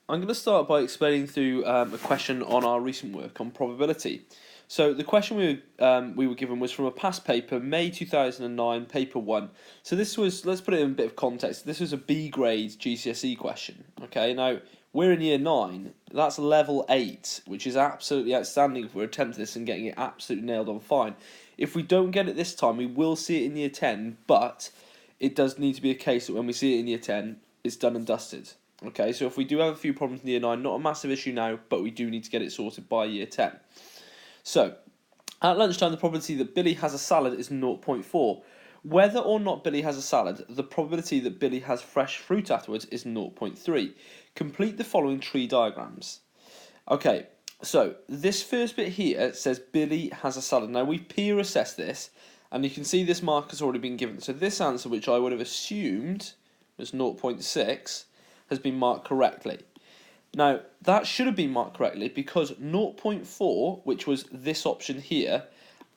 I'm going to start by explaining through a question on our recent work on probability. So the question we were given was from a past paper, May 2009, paper 1. So this was, let's put it in a bit of context, this was a B grade GCSE question. Okay, now we're in year 9, that's level 8, which is absolutely outstanding if we're attempting this and getting it absolutely nailed on fine. If we don't get it this time, we will see it in year 10, but it does need to be a case that when we see it in year 10, it's done and dusted. Okay, so if we do have a few problems in year 9, not a massive issue now, but we do need to get it sorted by year 10. So, at lunchtime, the probability that Billy has a salad is 0.4. Whether or not Billy has a salad, the probability that Billy has fresh fruit afterwards is 0.3. Complete the following tree diagrams. Okay, so this first bit here says Billy has a salad. Now, we've peer assessed this, and you can see this mark has already been given. So this answer, which I would have assumed was 0.6, has been marked correctly. Now, that should have been marked correctly because 0.4, which was this option here,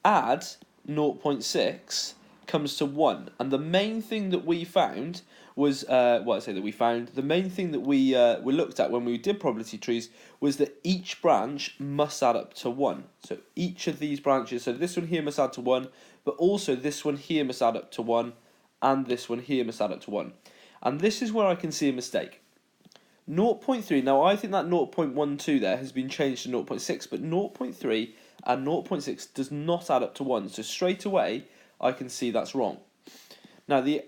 add 0.6 comes to 1. And the main thing that we found was, the main thing that we looked at when we did probability trees was that each branch must add up to 1. So each of these branches, so this one here must add to 1, but also this one here must add up to 1, and this one here must add up to 1. And this is where I can see a mistake. 0.3, now I think that 0.12 there has been changed to 0.6, but 0.3 and 0.6 does not add up to 1, so straight away I can see that's wrong. Now the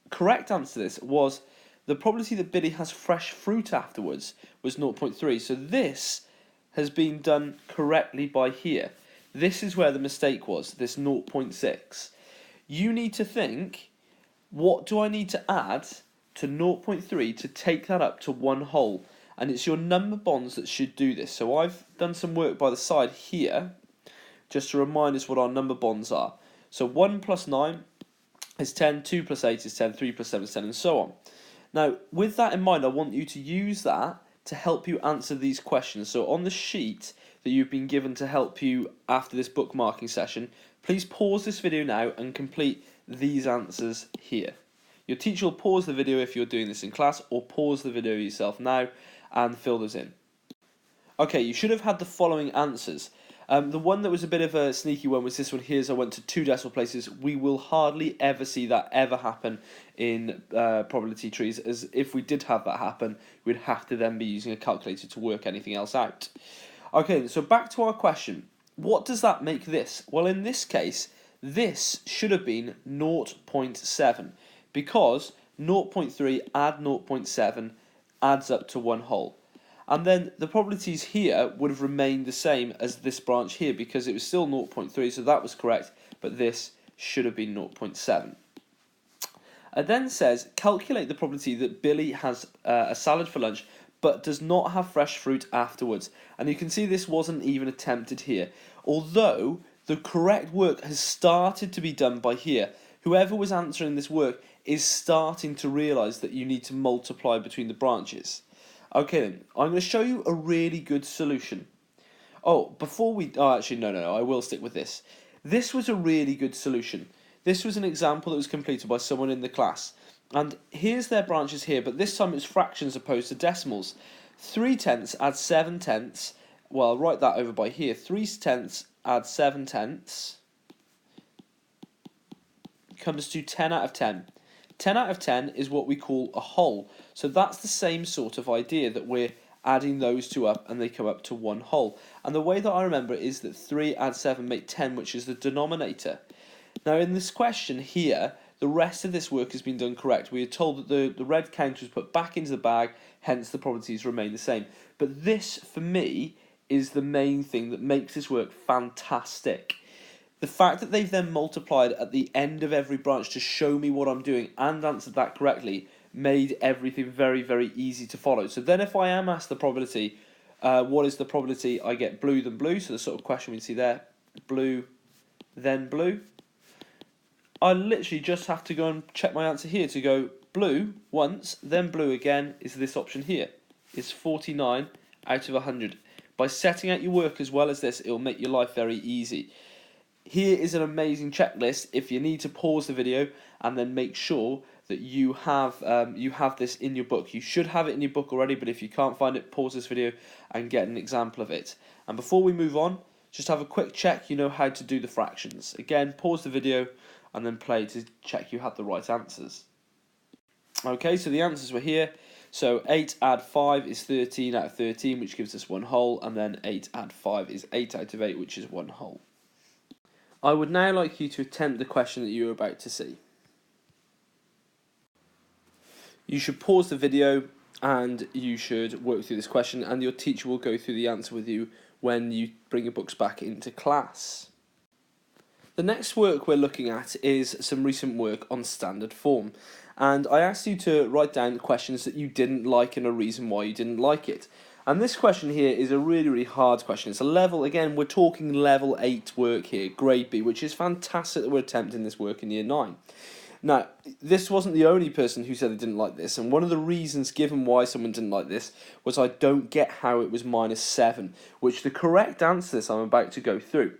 correct answer to this was the probability that Billy has fresh fruit afterwards was 0.3, so this has been done correctly by here. This is where the mistake was, this 0.6. You need to think, what do I need to add to 0.3 to take that up to 1 whole? And it's your number bonds that should do this. So I've done some work by the side here, just to remind us what our number bonds are. So 1 plus 9 is 10, 2 plus 8 is 10, 3 plus 7 is 10, and so on. Now, with that in mind, I want you to use that to help you answer these questions. So on the sheet that you've been given to help you after this bookmarking session, please pause this video now and complete these answers here. Your teacher will pause the video if you're doing this in class, or pause the video yourself now and fill those in. Okay, you should have had the following answers. The one that was a bit of a sneaky one was this one here, so I went to 2 decimal places. We will hardly ever see that ever happen in probability trees, as if we did have that happen, we'd have to then be using a calculator to work anything else out. Okay, so back to our question. What does that make this? Well, in this case, this should have been 0.7, because 0.3 add 0.7 adds up to 1 whole. And then the probabilities here would have remained the same as this branch here, because it was still 0.3, so that was correct, but this should have been 0.7. It then says, calculate the probability that Billy has a salad for lunch, but does not have fresh fruit afterwards. And you can see this wasn't even attempted here, although the correct work has started to be done by here. Whoever was answering this work is starting to realise that you need to multiply between the branches. Okay then, I'm going to show you a really good solution. Oh, I will stick with this. This was a really good solution. This was an example that was completed by someone in the class. And here's their branches here, but this time it's fractions opposed to decimals. 3/10 add 7/10. Well, I'll write that over by here. 3/10 add 7/10 comes to 10 out of 10. 10 out of 10 is what we call a whole. So that's the same sort of idea, that we're adding those two up and they come up to 1 whole. And the way that I remember it is that 3 add 7 make 10, which is the denominator. Now in this question here, the rest of this work has been done correct. We are told that the red counter was put back into the bag, hence the probabilities remain the same. But this, for me, is the main thing that makes this work fantastic. The fact that they've then multiplied at the end of every branch to show me what I'm doing and answered that correctly made everything very, very easy to follow. So then if I am asked the probability, what is the probability I get blue then blue, so the sort of question we see there, blue then blue, I literally just have to go and check my answer here to go blue once, then blue again is this option here. It's 49 out of 100. By setting out your work as well as this, it will make your life very easy. Here is an amazing checklist if you need to pause the video and then make sure that you have this in your book. You should have it in your book already, but if you can't find it, pause this video and get an example of it. And before we move on, just have a quick check you know how to do the fractions. Again, pause the video and then play to check you have the right answers. Okay, so the answers were here. So 8 add 5 is 13 out of 13, which gives us 1 whole, and then 8 add 5 is 8 out of 8, which is 1 whole. I would now like you to attempt the question that you are about to see. You should pause the video and you should work through this question, and your teacher will go through the answer with you when you bring your books back into class. The next work we're looking at is some recent work on standard form, and I asked you to write down questions that you didn't like and a reason why you didn't like it. And this question here is a really hard question. It's a level, again, we're talking level 8 work here, grade B, which is fantastic that we're attempting this work in year 9. Now, this wasn't the only person who said they didn't like this, and one of the reasons given why someone didn't like this was I don't get how it was -7, which the correct answer to this I'm about to go through.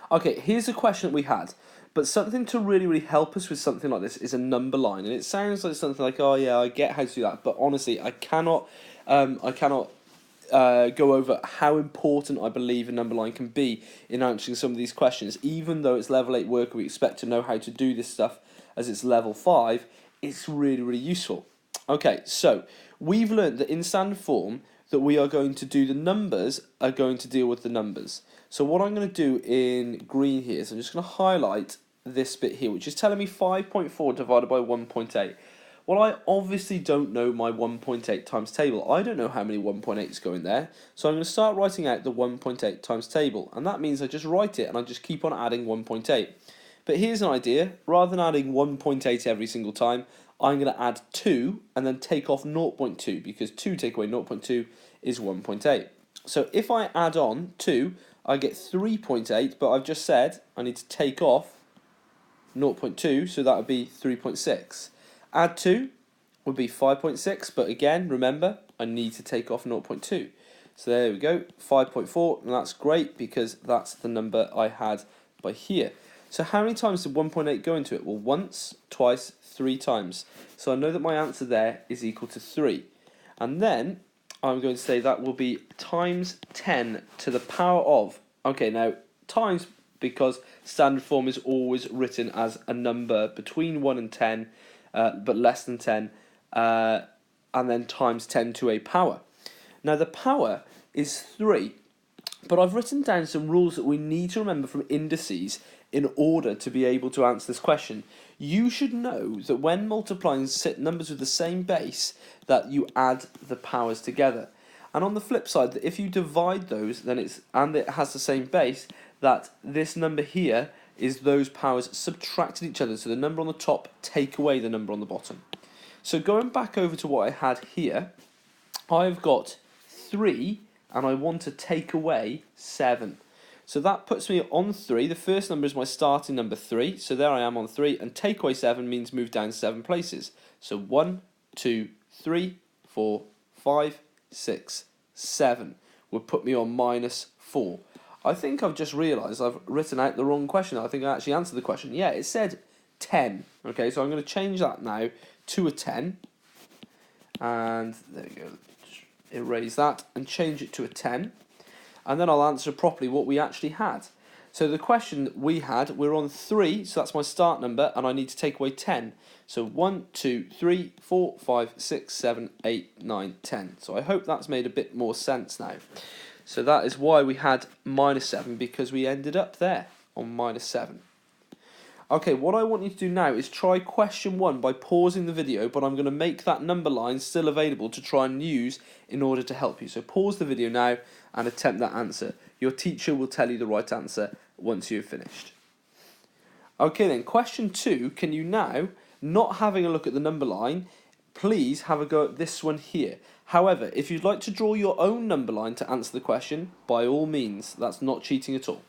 Okay, here's a question that we had, but something to really help us with something like this is a number line, and it sounds like something like, oh yeah, I get how to do that, but honestly, I cannot go over how important I believe a number line can be in answering some of these questions. Even though it's level 8 work, we expect to know how to do this stuff as it's level 5, it's really useful. Okay, so we've learned that in standard form that we are going to do the numbers are going to deal with the numbers. So what I'm going to do in green here is I'm just going to highlight this bit here, which is telling me 5.4 divided by 1.8. Well, I obviously don't know my 1.8 times table. I don't know how many 1.8s go in there. So I'm going to start writing out the 1.8 times table. And that means I just write it and I just keep on adding 1.8. But here's an idea. Rather than adding 1.8 every single time, I'm going to add 2 and then take off 0.2, because 2 take away 0.2 is 1.8. So if I add on 2, I get 3.8, but I've just said I need to take off 0.2, so that would be 3.6. Add 2 would be 5.6, but again, remember, I need to take off 0.2. So there we go, 5.4, and that's great because that's the number I had by here. So how many times did 1.8 go into it? Well, once, twice, 3 times. So I know that my answer there is equal to 3. And then I'm going to say that will be times 10 to the power of, okay, now times, because standard form is always written as a number between 1 and 10, but less than 10, and then times 10 to a power. Now the power is 3, but I've written down some rules that we need to remember from indices in order to be able to answer this question. You should know that when multiplying numbers with the same base, that you add the powers together. And on the flip side, that if you divide those, then it has the same base, that this number here is those powers subtracted each other. So the number on the top take away the number on the bottom. So going back over to what I had here, I've got 3 and I want to take away 7. So that puts me on 3. The first number is my starting number 3. So there I am on 3, and take away 7 means move down 7 places. So 1, 2, 3, 4, 5, 6, 7 would put me on -4. I think I've just realised I've written out the wrong question. I think I actually answered the question. Yeah, it said 10. Okay, so I'm going to change that now to a 10. And there we go. Erase that and change it to a 10. And then I'll answer properly what we actually had. So the question we had, we're on 3, so that's my start number, and I need to take away 10. So 1, 2, 3, 4, 5, 6, 7, 8, 9, 10. So I hope that's made a bit more sense now. So that is why we had -7, because we ended up there on -7. Okay, what I want you to do now is try question 1 by pausing the video, but I'm going to make that number line still available to try and use in order to help you. So pause the video now and attempt that answer. Your teacher will tell you the right answer once you've finished. Okay then, question 2, can you now, not having a look at the number line, please have a go at this one here. However, if you'd like to draw your own number line to answer the question, by all means, that's not cheating at all.